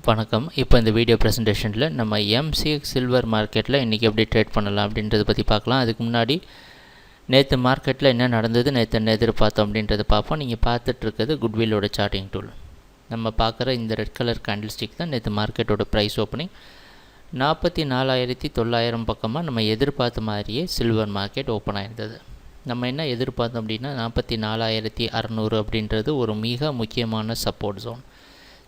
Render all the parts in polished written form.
வணக்கம். இப்போ இந்த வீடியோ ப்ரெசன்டேஷனில் நம்ம எம்சிஎக்ஸ் சில்வர் மார்க்கெட்டில் இன்றைக்கி எப்படி ட்ரேட் பண்ணலாம் அப்படின்றத பற்றி பார்க்கலாம். அதுக்கு முன்னாடி நேற்று மார்க்கெட்டில் என்ன நடந்தது, நேற்று என்ன எதிர்பார்த்தோம் அப்படின்றத பார்ப்போம். நீங்கள் பார்த்துட்ருக்கிறது குட்வில்லோட சார்ட்டிங் டூல். நம்ம பார்க்குற இந்த ரெட் கலர் கேண்டில் ஸ்டிக் தான் நேற்று மார்க்கெட்டோட ப்ரைஸ் ஓப்பனிங். 44,900 பக்கமாக நம்ம எதிர்பார்த்த மாதிரியே சில்வர் மார்க்கெட் ஓப்பன் ஆகிருந்தது. நம்ம என்ன எதிர்பார்த்தோம் அப்படின்னா 44,600 அப்படின்றது ஒரு மிக முக்கியமான சப்போர்ட் ஜோன்.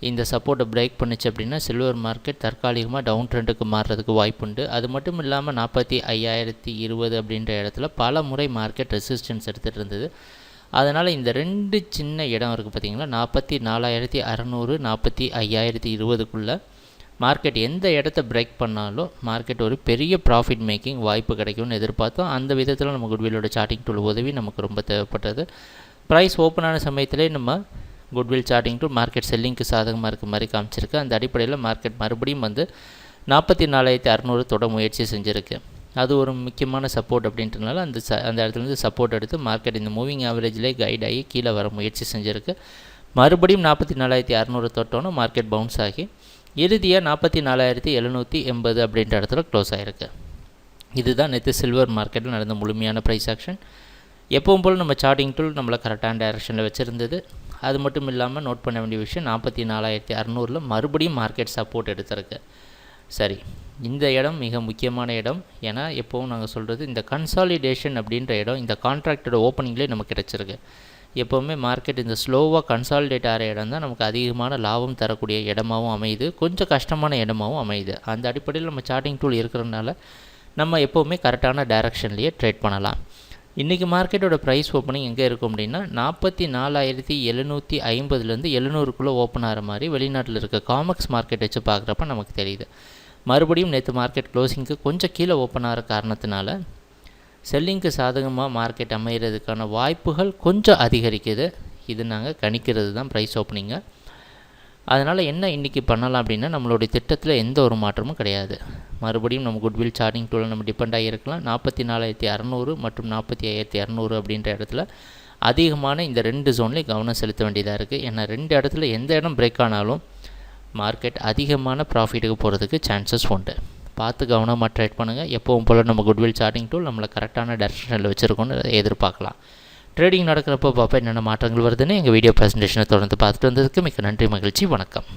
இந்த சப்போர்ட்டை பிரேக் பண்ணிச்சு அப்படின்னா சில்வர் மார்க்கெட் தற்காலிகமாக டவுன் ட்ரெண்டுக்கு மாறுறதுக்கு வாய்ப்புண்டு. அது மட்டும் இல்லாமல் 45,020 அப்படின்ற இடத்துல பல முறை மார்க்கெட் ரெசிஸ்டன்ஸ் எடுத்துகிட்டு இருந்தது. அதனால் இந்த ரெண்டு சின்ன இடம் இருக்குது பார்த்திங்களா, 44,600 45,020க்குள்ளே மார்க்கெட் எந்த இடத்த பிரேக் பண்ணாலும் மார்க்கெட் ஒரு பெரிய ப்ராஃபிட் மேக்கிங் வாய்ப்பு கிடைக்கும்னு எதிர்பார்த்தோம். அந்த விதத்தில் நம்ம குட்வில்லோட சார்ட்டிங் டூல் உதவி நமக்கு ரொம்ப தேவைப்பட்டது. ப்ரைஸ் ஓப்பனான சமயத்திலே நம்ம குட்வில் சார்ட்டிங் டூல் மார்க்கெட் செல்லிங்க்கு சாதகமாக இருக்க மாதிரி காமிச்சிருக்கு. அந்த அடிப்படையில் மார்க்கெட் மறுபடியும் 44,600 தொட முயற்சி செஞ்சுருக்கு. அது ஒரு முக்கியமான சப்போர்ட் அப்படின்றனால அந்த இடத்துலேருந்து சப்போர்ட் எடுத்து மார்க்கெட் இந்த மூவிங் ஆவரேஜ்லேயே கைட் ஆகி கீழே வர முயற்சி செஞ்சுருக்கு. மறுபடியும் 44,600 தொட்டோன்னு மார்க்கெட் பவுன்ஸ் ஆகி இறுதியாக 44,780 அப்படின்ற இடத்துல க்ளோஸ் ஆகிருக்கு. இதுதான் நேற்று சில்வர் மார்க்கெட்டில் நடந்த முழுமையான ப்ரைஸ் ஆக்ஷன். எப்பவும் போல் நம்ம சார்ட்டிங் டூல் நம்மளை கரெக்டான டைரெக்ஷனில் வச்சுருந்தது. அது மட்டும் இல்லாமல் நோட் பண்ண வேண்டிய விஷயம் 44,600 மறுபடியும் மார்க்கெட் சப்போர்ட் எடுத்திருக்கு. சரி, இந்த இடம் மிக முக்கியமான இடம். ஏன்னா எப்போவும் நாங்கள் சொல்கிறது இந்த கன்சாலிடேஷன் அப்படின்ற இடம் இந்த கான்ட்ராக்டோட ஓப்பனிங்லேயே நமக்கு கிடச்சிருக்கு. எப்போவுமே மார்க்கெட் இந்த ஸ்லோவாக கன்சாலிடேட் ஆகிற இடம் தான் நமக்கு அதிகமான லாபம் தரக்கூடிய இடமாகவும் அமையுது, கொஞ்சம் கஷ்டமான இடமாகவும் அமையுது. அந்த அடிப்படையில் நம்ம சார்ட்டிங் டூல் இருக்கிறதுனால நம்ம எப்போவுமே கரெக்டான டைரெக்ஷன்லேயே ட்ரேட் பண்ணலாம். இன்றைக்கி மார்க்கெட்டோட ப்ரைஸ் ஓப்பனிங் எங்கே இருக்கும் அப்படின்னா 44,750லேருந்து 700க்குள்ளே ஓப்பன் ஆகிற மாதிரி வெளிநாட்டில் இருக்க காமெக்ஸ் மார்க்கெட் வச்சு பார்க்குறப்ப நமக்கு தெரியுது. மறுபடியும் நேற்று மார்க்கெட் க்ளோசிங்க்கு கொஞ்சம் கீழே ஓப்பன் ஆகிற காரணத்தினால செல்லிங்க்கு சாதகமாக மார்க்கெட் அமைகிறதுக்கான வாய்ப்புகள் கொஞ்சம் அதிகரிக்குது. இது நாங்கள் கணிக்கிறது தான் ப்ரைஸ் ஓப்பனிங்கை. அதனால் என்ன இன்றைக்கி பண்ணலாம் அப்படின்னா நம்மளுடைய திட்டத்தில் எந்த ஒரு மாற்றமும் கிடையாது. மறுபடியும் நம்ம குட்வில் சார்ட்டிங் டூலை நம்ம டிபெண்ட் ஆகியிருக்கலாம். 44,600 மற்றும் 45,200 அப்படின்ற இடத்துல அதிகமான இந்த ரெண்டு ஜோன்லேயும் கவனம் செலுத்த வேண்டியதாக இருக்குது. ஏன்னா ரெண்டு இடத்துல எந்த இடம் பிரேக் ஆனாலும் மார்க்கெட் அதிகமான ப்ராஃபிட்டுக்கு போகிறதுக்கு சான்சஸ் உண்டு. பார்த்து கவனமாக ட்ரேட் பண்ணுங்கள். எப்பவும் போல் நம்ம குட்வில் சார்ட்டிங் டூல் நம்மளை கரெக்டான டைரெக்ஷனில் வச்சுருக்கோன்னு எதிர்பார்க்கலாம். ட்ரேடிங் நடக்கிறப்போ பார்ப்போம் என்னென்ன மாற்றங்கள் வருதுன்னு. எங்கள் வீடியோ ப்ரெசன்டேஷனை தொடர்ந்து பார்த்துட்டு வந்ததுக்கு மிக நன்றி, மகிழ்ச்சி, வணக்கம்.